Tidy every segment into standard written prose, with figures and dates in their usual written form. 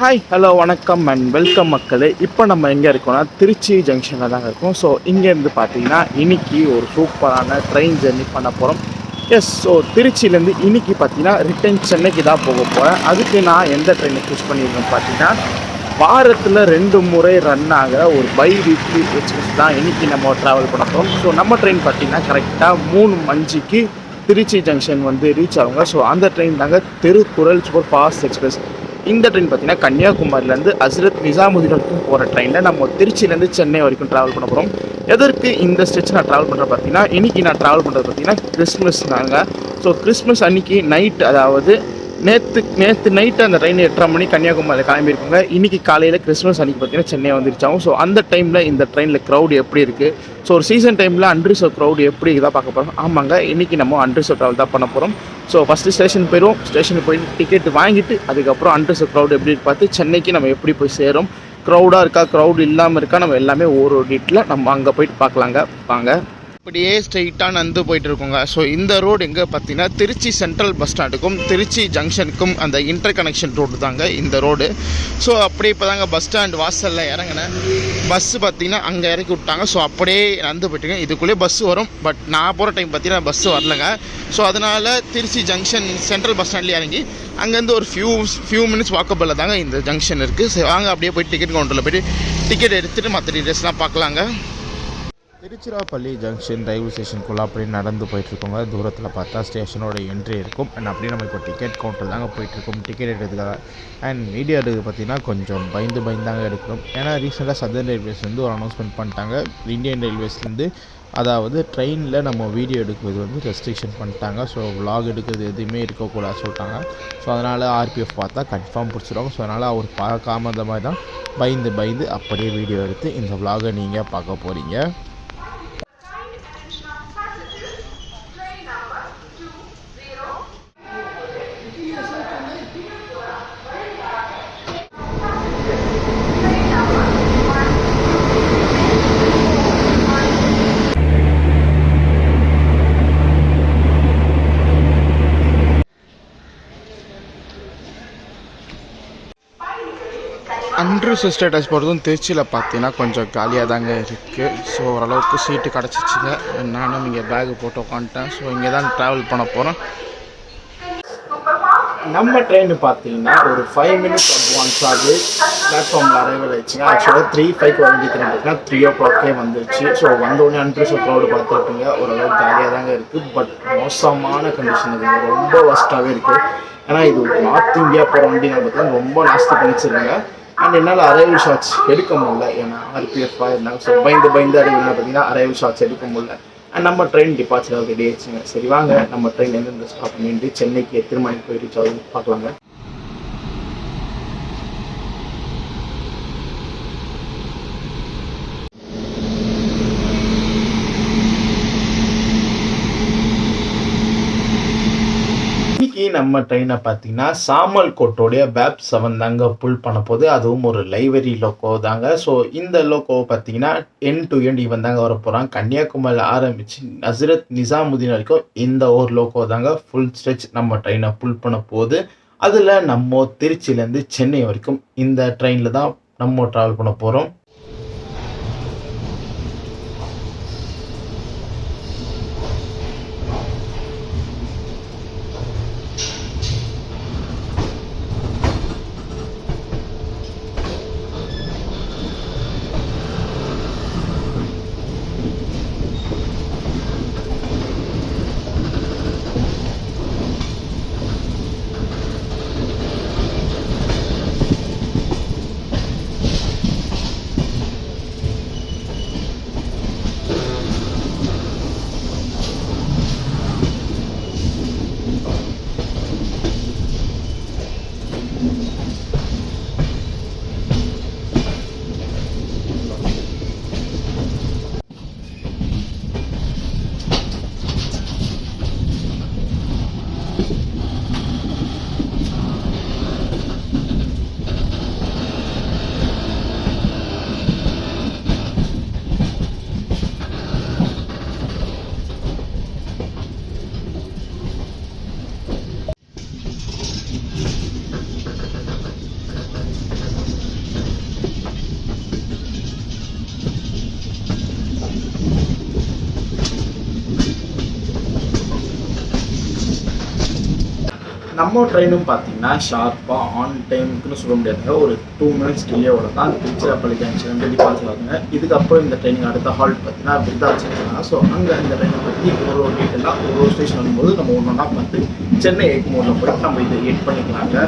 Hi hello வணக்கம் and welcome மக்களே. இப்போ நம்ம எங்கே இருக்கோம்னா திருச்சி ஜங்ஷனில் தாங்க இருக்கோம். ஸோ இங்கேருந்து பார்த்தீங்கன்னா இன்னைக்கு ஒரு சூப்பரான ட்ரெயின் ஜெர்னி பண்ண போகிறோம். எஸ், ஸோ திருச்சியிலேருந்து இன்னைக்கு பார்த்தீங்கன்னா ரிட்டன் சென்னைக்கு தான் போக போகிறேன். அதுக்கு நான் எந்த ட்ரெயினை சூஸ் பண்ணியிருக்கேன் பார்த்தீங்கன்னா வாரத்தில் 2 முறை ரன் ஆகிற ஒரு பை வீக்லி எக்ஸ்பிரஸ் தான் இன்றைக்கி நம்ம ட்ராவல் பண்ண போகிறோம். ஸோ நம்ம ட்ரெயின் பார்த்தீங்கன்னா கரெக்டாக 3:05க்கு திருச்சி ஜங்ஷன் வந்து ரீச் ஆகுங்க. ஸோ அந்த ட்ரெயின் தாங்க திருக்குறள் சூப்பர் ஃபாஸ்ட் எக்ஸ்பிரஸ். இந்த ட்ரெயின் பார்த்தீங்கன்னா கன்னியாகுமரியிலேருந்து ஹஸ்ரத் நிசாமுதீன் வரைக்கும் போகிற ட்ரெயினில் நம்ம திருச்சியிலேருந்து சென்னை வரைக்கும் ட்ராவல் பண்ண போகிறோம். எதற்கு இந்த ஸ்டெச் நான் ட்ராவல் பண்ணுறேன் பார்த்தீங்கன்னா இன்றைக்கி நான் ட்ராவல் பண்ணுறது பார்த்தீங்கன்னா கிறிஸ்மஸ் தாங்க. ஸோ கிறிஸ்மஸ் அன்றைக்கி நைட், அதாவது நேற்று நைட்டு அந்த ட்ரெயின் 8:30 மணி கன்னியாகுமரியில் கிளம்பியிருக்குங்க. இன்றைக்கி காலையில் கிறிஸ்மஸ் அன்றைக்கி பார்த்தீங்கன்னா சென்னை வந்துருச்சாகும். ஸோ அந்த டைமில் இந்த ட்ரெயினில் க்ரௌட் எப்படி இருக்குது, ஸோ ஒரு சீசன் டைமில் அன்ரிசர்வ் க்ரௌட் எப்படி இதாக பார்க்க போகிறோம். ஆமாங்க, இன்றைக்கி நம்ம அன்ரிசர்வ் ட்ராவல் தான் பண்ண போகிறோம். ஸோ ஃபஸ்ட்டு ஸ்டேஷன் போயிடுவோம். ஸ்டேஷனுக்கு போயிட்டு டிக்கெட் வாங்கிட்டு அதுக்கப்புறம் அன்ரிசர்வ் க்ரௌட் எப்படி பார்த்து சென்னைக்கு நம்ம எப்படி போய் சேரும், க்ரௌடாக இருக்கா க்ரௌட் இல்லாமல் இருக்கா, நம்ம எல்லாமே ஒரு டீட்டில் நம்ம அங்கே போயிட்டு பார்க்கலாங்க. வாங்க, இப்படியே ஸ்ட்ரெயிட்டாக நடந்து போயிட்டு இருக்கோங்க. ஸோ இந்த ரோடு எங்கே பார்த்தீங்கன்னா திருச்சி சென்ட்ரல் பஸ் ஸ்டாண்டுக்கும் திருச்சி ஜங்ஷனுக்கும் அந்த இன்டர் கனெக்ஷன் ரோடு தாங்க இந்த ரோடு. ஸோ அப்படியே இப்போ தாங்க பஸ் ஸ்டாண்ட் வாசலில் இறங்கினேன். பஸ்ஸு பார்த்தீங்கன்னா அங்கே இறக்கி விட்டாங்க. ஸோ அப்படியே நடந்து போயிட்டுங்க. இதுக்குள்ளேயே பஸ்ஸு வரும், பட் நான் போகிற டைம் பார்த்தீங்கன்னா பஸ்ஸு வரலங்க. ஸோ அதனால் திருச்சி ஜங்ஷன் சென்ட்ரல் பஸ் ஸ்டாண்ட்லேயே இறங்கி அங்கேருந்து ஒரு ஃபியூ மினிட்ஸ் வாக்கபிளில் தாங்க இந்த ஜங்ஷன் இருக்குது. ஸோ வாங்க அப்படியே போய் டிக்கெட் கவுண்டரில் போய்ட்டு டிக்கெட் எடுத்துகிட்டு மற்ற டீட்டெயில்ஸ்லாம் பார்க்கலாங்க. திருச்சிராப்பள்ளி ஜங்ஷன் ரயில்வே ஸ்டேஷனுக்குள்ளே அப்படியே நடந்து போயிட்டுருக்கோங்க. தூரத்தில் பார்த்தா ஸ்டேஷனோட என்ட்ரி இருக்கும். அண்ட் அப்படியே நம்ம இப்போ டிக்கெட் கவுண்டர் தாங்க போயிட்டுருக்கோம் டிக்கெட் எடுக்கிறதுக்காக. அண்ட் வீடியோ எடுக்கிறது பார்த்திங்கன்னா கொஞ்சம் பயந்தாங்க எடுக்கணும். ஏன்னா ரீசெண்டாக சதர்ன் ரயில்வேஸ்லேருந்து ஒரு அனௌன்ஸ்மெண்ட் பண்ணிட்டாங்க. இந்தியன் ரயில்வேஸ்லேருந்து, அதாவது ட்ரெயினில் நம்ம வீடியோ எடுக்கிறது வந்து ரெஸ்ட்ரிக்ஷன் பண்ணிட்டாங்க. ஸோ விலாக் எடுக்கிறது எதுவுமே இருக்கக்கூடாது சொல்லிட்டாங்க. ஸோ அதனால் ஆர்பிஎஃப் பார்த்தா கன்ஃபார்ம் பிடிச்சிடுவாங்க. ஸோ அதனால் அவர் பார்க்காம அந்த மாதிரி தான் பயந்து அப்படியே வீடியோ எடுத்து இந்த விலாகை நீங்கள் பார்க்க போகிறீங்க. அன்ரிசர்வ் ஸ்டேட்டஸ் போகிறதும் திருச்சியில் பார்த்தீங்கன்னா கொஞ்சம் காலியாக தாங்க இருக்குது. ஸோ ஓரளவுக்கு சீட்டு கிடச்சிச்சிங்க. நானும் இங்கே பேகு போட்டு உட்காந்துட்டேன். ஸோ இங்கே தான் ட்ராவல் பண்ண போகிறேன். நம்ம ட்ரெயின் பார்த்தீங்கன்னா ஒரு 5 மினிட்ஸ் அட்வான்ஸாகவே பிளாட்ஃபார்மில் அரைவல் ஆயிடுச்சுங்க. ஆக்சுவலாக 3:05 வரைக்கும் பார்த்தீங்கன்னா 3 o'clock வந்துருச்சு. ஸோ வந்தோடனே அன்ரிசர்வ் க்ரௌடு பார்த்துருப்பீங்க. ஓரளவுக்கு காலியாக தாங்க இருக்குது. பட் மோசமான கண்டிஷன் இருக்குது, ரொம்ப ஒஸ்ட்டாகவே இருக்குது. ஏன்னா இது நார்த் இந்தியா போகிற வண்டிங்க பார்த்தீங்கன்னா ரொம்ப நாஸ்தி பண்ணிச்சிருக்காங்க. அண்ட் என்னால் அரைவல் ஷாட்ஸ் எடுக்க முடியல, ஏன்னா ஆர்பிஎஃபாக இருந்தாங்க. ஸோ பயந்து அரைவல் பார்த்தீங்கன்னா அரைவல் ஷாட்ஸ் எடுக்க முடியல. அண்ட் நம்ம ட்ரெயின் டிபார்ச்சர் ரெடி ஆயிடுச்சுங்க. சரி வாங்க, நம்ம ட்ரெயின் எந்தெந்த ஸ்டாப் பண்ணிட்டு சென்னைக்கு எத்தனை மணிக்கு போய் ரீச் ஆகுதுன்னு பார்க்கலாங்க. நம்ம ட்ரெயினை பார்த்தீங்கன்னா சாமல் கோட்டோடைய பேப் 7 தாங்க புல் பண்ண போது. அதுவும் ஒரு லைவரி லோக்கோ தாங்க. ஸோ இந்த லோக்கோவை பார்த்தீங்கன்னா எண்ட் டு எண்ட் இவன் தாங்க வர போகிறான். கன்னியாகுமரியில் ஆரம்பித்து ஹஸ்ரத் நிசாமுதீன் வரைக்கும் இந்த ஒரு லோக்கோ தாங்க ஃபுல் ஸ்ட்ரெச் நம்ம ட்ரெயினை புல் பண்ண போகுது. அதில் நம்ம திருச்சியிலேருந்து சென்னை வரைக்கும் இந்த ட்ரெயினில் தான் நம்ம ட்ராவல் பண்ண போகிறோம். நம்ம ட்ரெயினும் பார்த்தீங்கன்னா ஷார்ப்பாக ஆன் டைமுக்குன்னு சொல்ல முடியாதுங்க. ஒரு 2 மினிட்ஸ் டிலேவோட தான் திருச்சிராப்பள்ளி ஜங்ஷன் வந்து டிபார்ச்சர் ஆகுங்க. இதுக்கப்புறம் இந்த ட்ரெயினுக்கு அடுத்த ஹால்ட் பார்த்தீங்கன்னா விருதாச்சலம். ஸோ அங்கே இந்த ட்ரெயினை பற்றி ஒரு டீட்டெயிலாக ஒரு ஸ்டேஷன் வரும்போது நம்ம ஒன்றா பார்த்து சென்னை எக்மோரில் போய் நம்ம இதை எட் பண்ணிக்கலாங்க.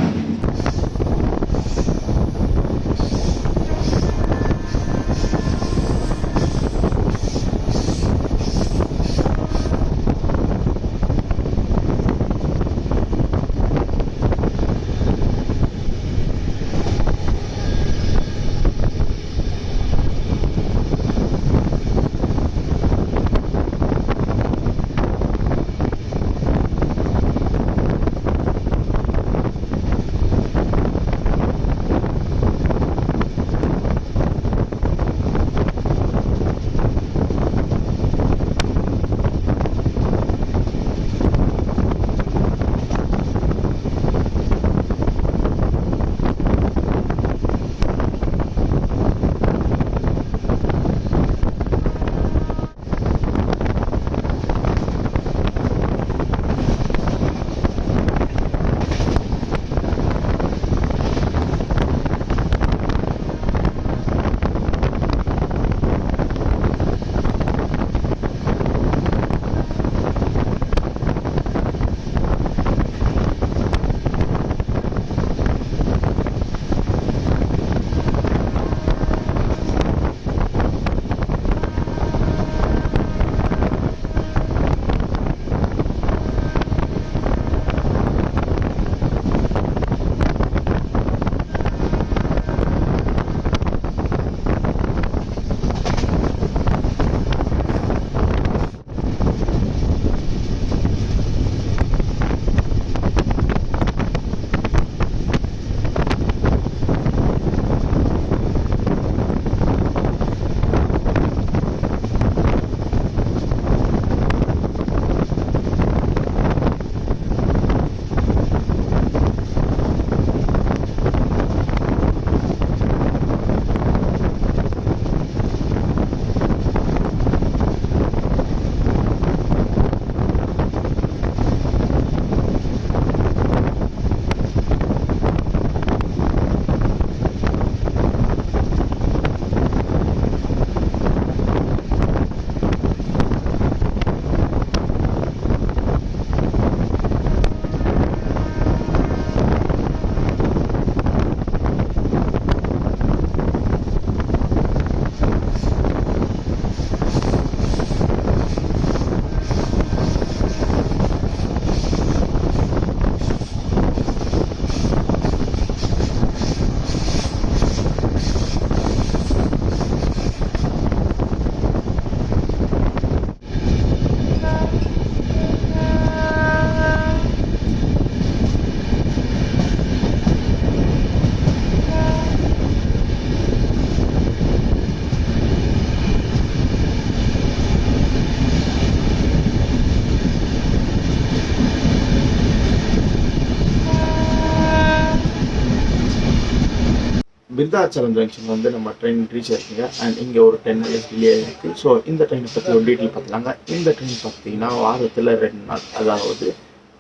விருதாச்சலம் ஜங்ஷன் வந்து நம்ம ட்ரெயின் ரீச் ஆகிருக்குங்க. அண்ட் இங்கே ஒரு 10 மினிட்ஸ் டிலே இருக்குது. ஸோ இந்த ட்ரெயினை பற்றி ஒரு டீட்டெயில் பார்த்துலாங்க. இந்த ட்ரெயின் பார்த்தீங்கன்னா வாரத்தில் 2 நாள், அதாவது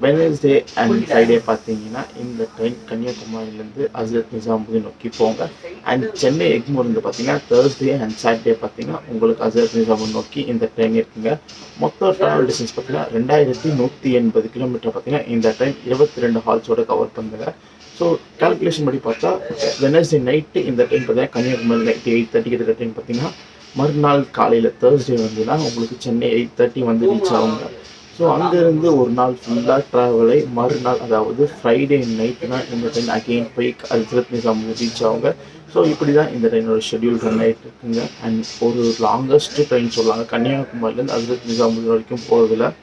வெனஸ்டே அண்ட் ஃப்ரைடே பார்த்தீங்கன்னா இந்த ட்ரெயின் கன்னியாகுமரியிலேருந்து ஹஸ்ரத் நிசாமுதீன் நோக்கி போங்க. அண்ட் சென்னை எக்மோர்லேருந்து பார்த்தீங்கன்னா தேர்ஸ்டே அண்ட் சாட்டர்டே பார்த்தீங்கன்னா உங்களுக்கு ஹஸ்ரத் நிசாமுதீன் நோக்கி இந்த ட்ரெயின் இருக்குங்க. மொத்தம் ட்ராவல் டிஸ்டன்ஸ் பார்த்தீங்கன்னா 2180 கிலோமீட்டர் பார்த்தீங்கன்னா இந்த ட்ரெயின் 22 ஹால்ஸோட கவர் பண்ணுங்க. ஸோ கால்குலேஷன் படி பார்த்தா வெனஸ்டே நைட்டு இந்த ட்ரெயின் பார்த்தீங்கன்னா கன்னியாகுமரி நைட்டு 8:30 கிட்ட ட்ரெயின் பார்த்தீங்கன்னா மறுநாள் காலையில் தேர்ஸ்டே வந்துன்னா உங்களுக்கு சென்னை 8:30 வந்து ரீச் ஆகுங்க. ஸோ அங்கேருந்து ஒரு நாள் ஃபுல்லாக ட்ராவலை மறுநாள் அதாவது ஃப்ரைடே நைட்டுனா இந்த ட்ரெயின் அகெயின் போய் ஹஸ்ரத் நிசாமுதீன் ரீச் ஆகுங்க. ஸோ இப்படி தான் இந்த ட்ரெயினோட ஷெட்யூல் ரன் ஆகிட்டு இருக்குங்க. அண்ட் ஒரு லாங்கஸ்ட் ட்ரெயின் சொல்லுவாங்க கன்னியாகுமரியிலேருந்து ஹஸ்ரத் நிசாமுதீன் வரைக்கும் போகிறதுல.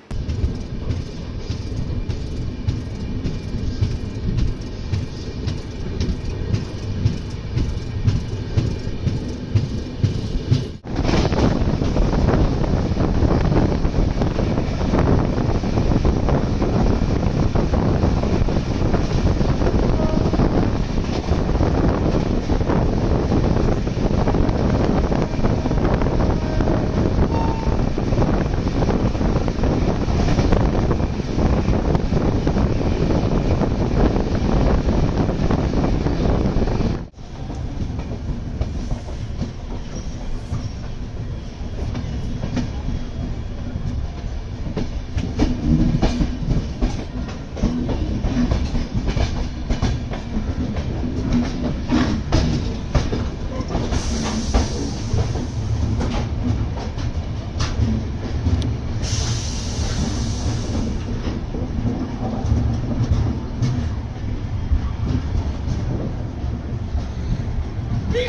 இந்த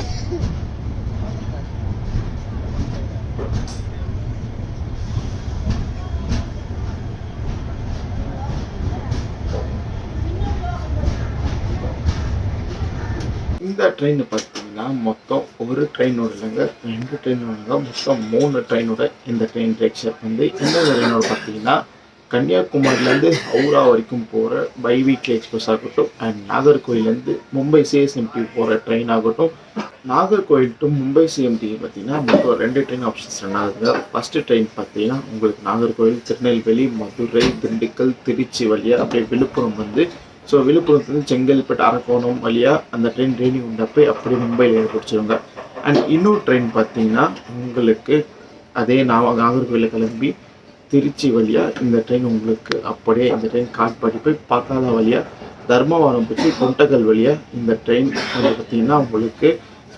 ட்ரெயின் பார்த்தீங்கன்னா மொத்தம் ஒரு ட்ரெயினோட இல்லைங்க, 2 ட்ரெயினோட, மொத்தம் 3 ட்ரெயினோட இந்த ட்ரெயின் ரிக்ஷா வந்து இந்த ட்ரெயினோட பார்த்தீங்கன்னா கன்னியாகுமரியிலேருந்து ஹவுரா வரைக்கும் போகிற பை வீக்லி எக்ஸ்பிரஸ் ஆகட்டும், அண்ட் நாகர்கோயிலேருந்து மும்பை சிஎஸ்எம்டி போகிற ட்ரெயின் ஆகட்டும். நாகர்கோயில் டு மும்பை சிஎம்டி பார்த்தீங்கன்னா மொத்தம் 2 ட்ரெயின் ஆப்ஷன்ஸ் ரன் ஆகுதுங்க. ஃபஸ்ட்டு ட்ரெயின் பார்த்தீங்கன்னா உங்களுக்கு நாகர்கோயில், திருநெல்வேலி, மதுரை, திண்டுக்கல், திருச்சி வழியாக அப்படியே விழுப்புரம் வந்து, ஸோ விழுப்புரத்துலேருந்து செங்கல்பட்டு, அரக்கோணம் வழியாக அந்த ட்ரெயின் ட்ரெயினிங் உண்டப்போ அப்படியே மும்பையில் ஏற்படுத்திடுவாங்க. அண்ட் இன்னொரு ட்ரெயின் பார்த்தீங்கன்னா உங்களுக்கு அதே நாகர்கோயிலில் கிளம்பி திருச்சி வழியாக இந்த ட்ரெயின் உங்களுக்கு அப்படியே இந்த ட்ரெயின் காட்பாடி போய் பாக்காத வழியாக தர்மவரம் போய் கொண்டகல் வழியாக இந்த ட்ரெயின் பார்த்தீங்கன்னா உங்களுக்கு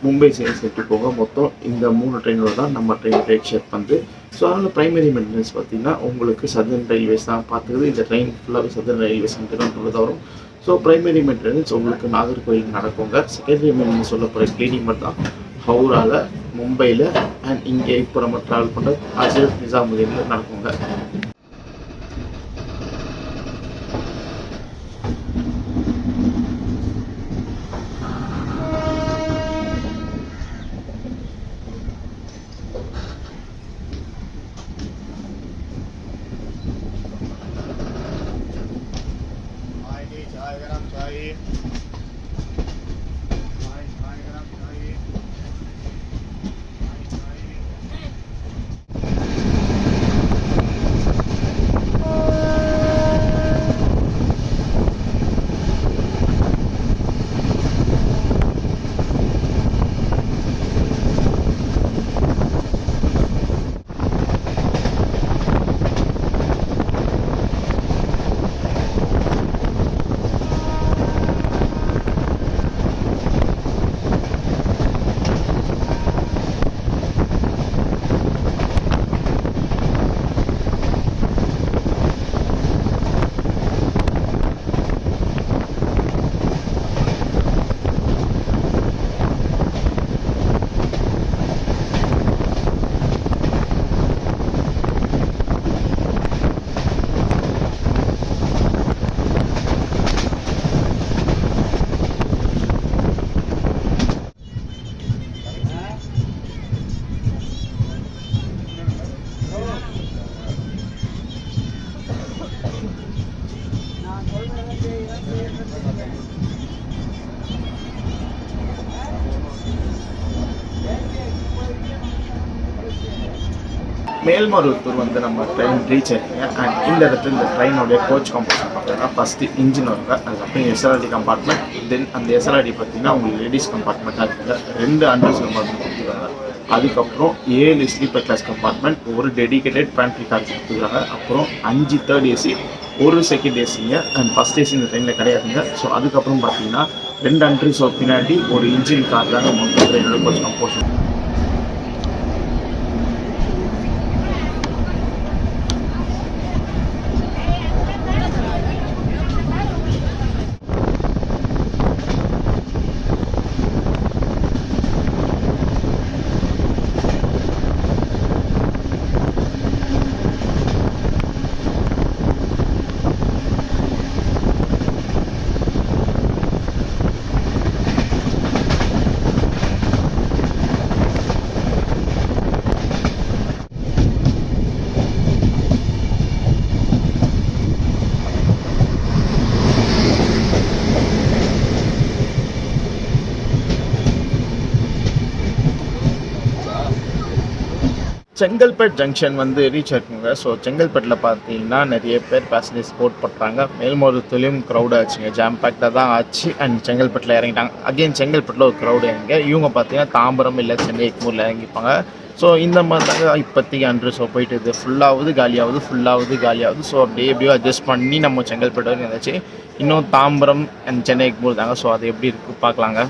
மும்பை சேர்த்து போக. மொத்தம் இந்த 3 ட்ரெயினோட தான் நம்ம ட்ரெயின் ரேட் ஷேர் பண்ணுது. ஸோ அதனால் ப்ரைமரி மெயின்டெனன்ஸ் பார்த்தீங்கன்னா உங்களுக்கு சதர்ன் ரயில்வேஸ் தான் பார்த்துக்குது. இந்த ட்ரெயின் ஃபுல்லாகவே சதர்ன் ரயில்வேஸ் தான் வரும். ஸோ ப்ரைமரி மெயின்டெனன்ஸ் உங்களுக்கு நாகர்கோயில் நடக்குங்க. செகண்டரி மெயின்டெனன்ஸ் சொல்ல போகிற கிளீனிங் மட்டும் தான் ஹவுராவில், மும்பையில் அண்ட் இங்கே இப்போ நம்ம ட்ராவல் பண்ணுற அஜர் நிசாமுதீனில் நடக்குங்க. மேல்மருவத்தூர் வந்து நம்ம ட்ரெயின் ரீச் ஆகிங்க. அண்ட் இந்த இடத்துல இந்த ட்ரெயினுடைய கோச் காம்பவுண்ட் பார்த்தீங்கன்னா ஃபஸ்ட்டு இன்ஜின் வருங்க, அதுக்கப்புறம் எஸ்எல்ஆர்டி கம்பார்ட்மெண்ட், தென் அந்த எஸ்எல்ஆர்டி பார்த்தீங்கன்னா உங்களுக்கு லேடிஸ் கம்பார்ட்மெண்ட்டாக இருக்குங்க, 2 அண்டர்ஸ் கம்பார்ட்மெண்ட் கொடுத்துருக்காங்க. அதுக்கப்புறம் 7 ஸ்லீப்பர் கிளாஸ் கம்பார்ட்மெண்ட், ஒரு டெடிக்கேட்டட் பேண்ட்ரி கார் கொடுத்துருக்காங்க. அப்புறம் 5 தேர்ட் ஏசி, ஒரு செகண்ட் ஏசிங்க, அண்ட் ஃபஸ்ட் ஏசி இந்த ட்ரெயினில் கிடையாதுங்க. ஸோ அதுக்கப்புறம் பார்த்தீங்கன்னா 2 அண்டர்ஸ் பின்னாடி ஒரு இன்ஜின் கார் தாங்க மொத்தம் ட்ரெயினுடைய கோச் கம்போஷன். செங்கல்பட்டு ஜங்ஷன் வந்து ரீச் ஆகிருக்குங்க. ஸோ செங்கல்பட்டில் பார்த்தீங்கன்னா நிறைய பேர் பேசஞ்சர்ஸ் போட் பண்ணுறாங்க. மேல்மருவத்தூர்லேயும் க்ரௌட் ஆச்சுங்க, ஜாம் பேக்டாக தான் ஆச்சு. அண்ட் செங்கல்பட்டில் இறங்கிட்டாங்க. அகெயின் செங்கல்பட்டில் ஒரு க்ரௌடு இறங்க, இவங்க பார்த்தீங்கன்னா தாம்பரம் இல்லை சென்னை எக்மூரில் இறங்கிப்பாங்க. ஸோ இந்த மாதிரி தாங்க இப்போதைக்கு அன்று ஸோ போயிட்டு இது ஃபுல்லாகுது காலியாகுது, ஃபுல்லாகுது காலியாகுது. ஸோ அப்படியே எப்படியோ அட்ஜஸ்ட் பண்ணி நம்ம செங்கல்பட்டு வரைக்கும் இருந்துச்சு. இன்னும் தாம்பரம் அண்ட் சென்னை எக்மூர் தாங்க. ஸோ அது எப்படி இருக்குது பார்க்கலாங்க.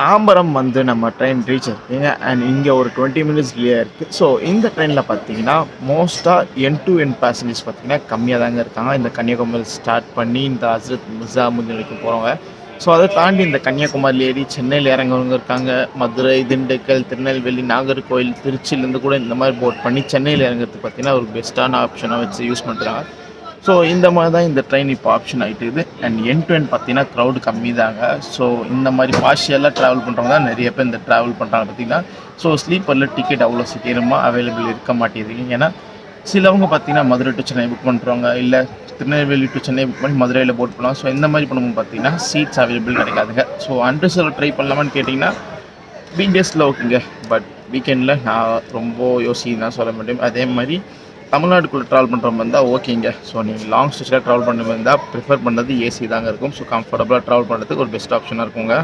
தாம்பரம் வந்து நம்ம ட்ரெயின் ரீச் இருக்குங்க அண்ட் இங்கே ஒரு 20 மினிட்ஸ் டிலே இருக்குது. ஸோ இந்த ட்ரெயினில் பார்த்தீங்கன்னா மோஸ்ட்டாக என் டு என் பேசஞ்சர்ஸ் பார்த்தீங்கன்னா கம்மியாக தாங்க இருக்காங்க. இந்த கன்னியாகுமரி ஸ்டார்ட் பண்ணி இந்த ஹஸ்ரத் நிசாமுதீன் வரைக்கும் போகிறவங்க. ஸோ அதை தாண்டி இந்த கன்னியாகுமரியில் ஏறி சென்னையில் இறங்குறவங்க இருக்காங்க. மதுரை, திண்டுக்கல், திருநெல்வேலி, நாகர்கோவில், திருச்சியிலேருந்து கூட இந்த மாதிரி போட் பண்ணி சென்னையில் இறங்குறதுக்கு பார்த்தீங்கன்னா ஒரு பெஸ்ட்டான ஆப்ஷனாக வச்சு யூஸ் பண்ணுறாங்க. ஸோ இந்த மாதிரி தான் இந்த ட்ரெயின் இப்போ ஆப்ஷன் ஆகிட்டுது. அண்ட் என் டு என் பார்த்தீங்கன்னா க்ரௌடு கம்மி தாங்க. ஸோ இந்த மாதிரி பார்ஷியலாக ட்ராவல் பண்ணுறவங்க தான் நிறைய பேர் இந்த ட்ராவல் பண்ணுறாங்க பார்த்தீங்கன்னா. ஸோ ஸ்லீப்பரில் டிக்கெட் அவ்வளோ சீக்கிரமாக அவைலபிள் இருக்க மாட்டேங்குது. ஏன்னா சிலவங்க பார்த்தீங்கன்னா மதுரை டு சென்னை புக் பண்ணுறவங்க, இல்லை திருநெல்வேலி டு சென்னை புக் பண்ணி மதுரையில் போட் பண்ணுவாங்க. ஸோ இந்த மாதிரி பண்ணும்போது பார்த்தீங்கன்னா சீட்ஸ் அவைலபிள் கிடைக்காதுங்க. ஸோ அன்ரிசர்வ் ட்ரை பண்ணலாமான்னு கேட்டிங்கன்னா வீக் டேஸில் ஓகேங்க, பட் வீக்கெண்டில் நான் ரொம்ப யோசிதான் சொல்ல முடியும். அதே மாதிரி தமிழ்நாட்டுக்குள்ளே ட்ராவல் பண்ணுற மாதிரி இருந்தால் ஓகேங்க. ஸோ நீங்கள் லாங் ஸ்டேஜில் ட்ராவல் பண்ணுற மாதிரி இருந்தால் ப்ரிஃபர் பண்ணுறது ஏசி தாங்க இருக்கும். ஸோ கம்ஃபர்டபுளாக ட்ராவல் பண்ணுறதுக்கு ஒரு பெஸ்ட் ஆப்ஷனாக இருக்குங்க.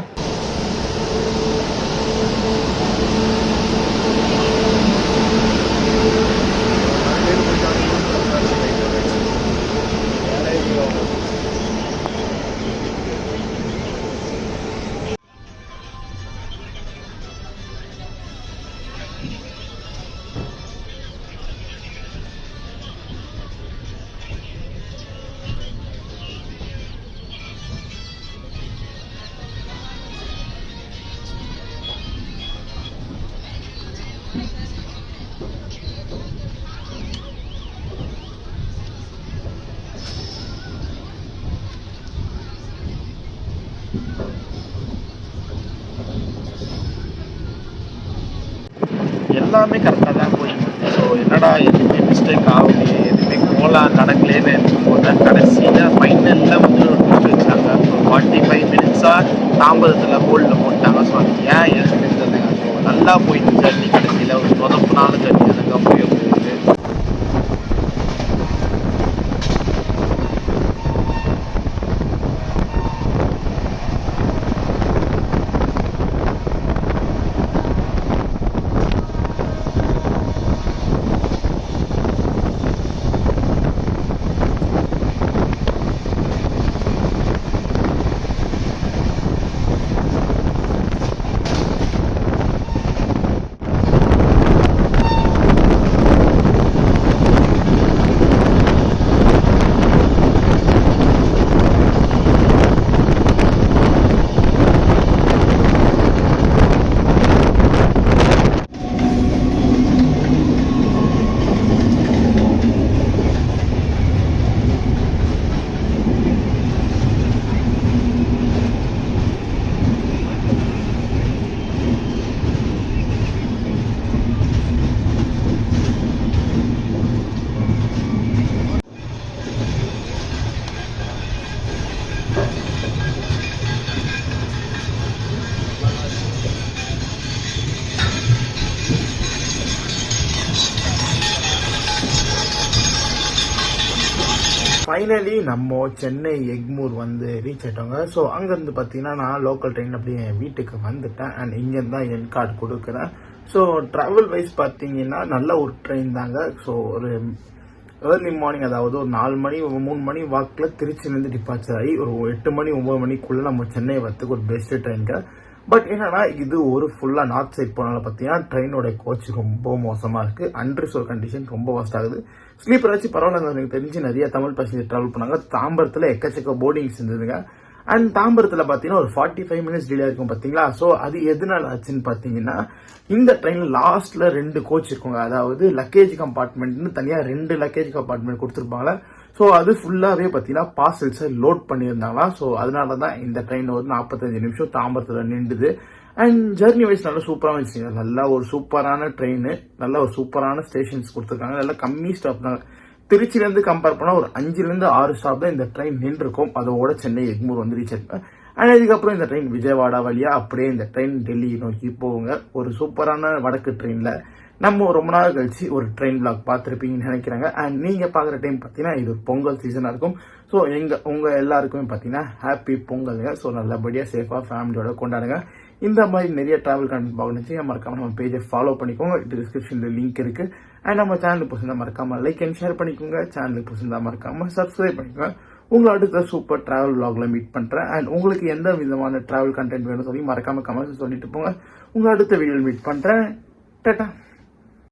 எல்லாமே கரெக்டாக தான் போயிருக்கு. ஸோ என்னடா எதுவுமே மிஸ்டேக் ஆகலையே, எதுவுமே கோலாக நடக்கலேன்னு இருக்கும்போது தான் கடைசியில் ஃபைனலில் வந்து ஒரு ட்விஸ்ட் வச்சாங்க. ஸோ 45 மினிட்ஸாக தாம்பரத்தில் ஹோல்டில் போட்டாங்க. ஸோ அது ஏன் எதுன்னு இருந்ததுங்க. ஸோ நல்லா போயிட்டு ஜர்னி கடைசியில் ஒரு சொதப்புனால ஜர்னி அதுங்க போய் போகுது. ஃபைனலி நம்ம சென்னை எக்மூர் வந்து ரீச் ஆகிட்டோங்க. ஸோ அங்கேருந்து பார்த்தீங்கன்னா நான் லோக்கல் ட்ரெயின் அப்படியே என் வீட்டுக்கு வந்துட்டேன். அண்ட் இங்கேருந்து தான் என் கார்டு கொடுக்குறேன். ஸோ ட்ராவல் வைஸ் பார்த்தீங்கன்னா நல்ல ஒரு ட்ரெயின் தாங்க. ஸோ ஒரு ஏர்லி மார்னிங், அதாவது ஒரு 4 மணி 3 மணி வாக்கில் திருச்சியிலேருந்து டிபார்ச்சர் ஆகி ஒரு 8 மணி 9 மணிக்குள்ளே நம்ம சென்னை வரத்துக்கு ஒரு பெஸ்ட்டு ட்ரெயின்ங்க. பட் என்னன்னா இது ஒரு ஃபுல்லாக நார்த் சைட் போனால பார்த்தீங்கன்னா ட்ரெயினோட கோச் ரொம்ப மோசமாக இருக்குது. அன்ரிசர்வ் கண்டிஷன் ரொம்ப ஒஸ்ட் ஆகுது. ஸ்லீப்பர் வச்சு பரவாயில்ல, எனக்கு தெரிஞ்சு நிறைய தமிழ் பேசஞ்சர் ட்ராவல் பண்ணாங்க. தாம்பரத்தில் எக்கச்சக்க போர்டிங்ஸ் இருந்ததுங்க. அண்ட் தாம்பரத்தில் பார்த்தீங்கன்னா ஒரு 45 மினிட்ஸ் டிலே இருக்கும் பார்த்தீங்களா. ஸோ அது எதனால ஆச்சுன்னு பார்த்தீங்கன்னா இந்த ட்ரெயினில் லாஸ்ட்டில் 2 கோச் இருக்குங்க. அதாவது லக்கேஜ் கம்பார்ட்மெண்ட்னு தனியாக 2 லக்கேஜ் கம்பார்ட்மெண்ட் கொடுத்துருப்பாங்களா. ஸோ அது ஃபுல்லாகவே பார்த்தீங்கன்னா பார்சல்ஸை லோட் பண்ணியிருந்தாங்களா. ஸோ அதனால தான் இந்த ட்ரெயின் ஒரு 45 நிமிஷம் தாம்பரத்தில் நின்றுது. அண்ட் ஜர்னி வைஸ் நல்லா சூப்பராக வச்சுங்க. நல்லா ஒரு சூப்பரான ட்ரெயின், நல்ல ஒரு சூப்பரான ஸ்டேஷன்ஸ் கொடுத்துருக்காங்க. நல்லா கம்மி ஸ்டாப் தான். திருச்சியிலேருந்து கம்பேர் பண்ணால் ஒரு 5லேருந்து 6 ஸ்டாப் தான் இந்த ட்ரெயின் நின்றுருக்கும். அதோட சென்னை எக்மூர் வந்து ரீச் ஆயிருப்பேன். அண்ட் இதுக்கப்புறம் இந்த ட்ரெயின் விஜயவாடா வழியாக அப்படியே இந்த ட்ரெயின் டெல்லி நோக்கி போகுங்க. ஒரு சூப்பரான வடக்கு ட்ரெயினில் நம்ம ரொம்ப நாள் கழிச்சு ஒரு ட்ரெயின் vlog பார்த்துருப்பீங்கன்னு நினைக்கிறாங்க. அண்ட் நீங்கள் பார்க்குற டைம் பார்த்தீங்கன்னா இது ஒரு பொங்கல் சீசனாக இருக்கும். ஸோ உங்கள் எல்லாருக்குமே பார்த்தீங்கன்னா ஹாப்பி பொங்கலுங்க. ஸோ நல்லபடியாக சேஃபாக ஃபேமிலியோட கொண்டாடுங்க. இந்த மாதிரி நிறைய டிராவல் கண்டென்ட் பார்க்கணுச்சு மறக்காம நம்ம பேஜை ஃபாலோ பண்ணிக்கோங்க. டிஸ்கிரிப்ஷனில் லிங்க் இருக்கு. அண்ட் நம்ம சேனலுக்கு பிடிச்சிருந்தா மறக்காம லைக் அண்ட் ஷேர் பண்ணிக்கோங்க. சேனலுக்கு பிடிச்சிருந்தா மறக்காம சப்ஸ்கிரைப் பண்ணிக்கோங்க. உங்களை அடுத்த சூப்பர் டிராவல் vlogல மீட் பண்றேன். அண்ட் உங்களுக்கு எந்த விதமான டிராவல் கண்டென்ட் வேணும்னு சொல்லி மறக்காம கமெண்ட்ஸ் சொல்லிட்டு போங்க. உங்களை அடுத்த வீடியோவில் மீட் பண்றேன். டாடா.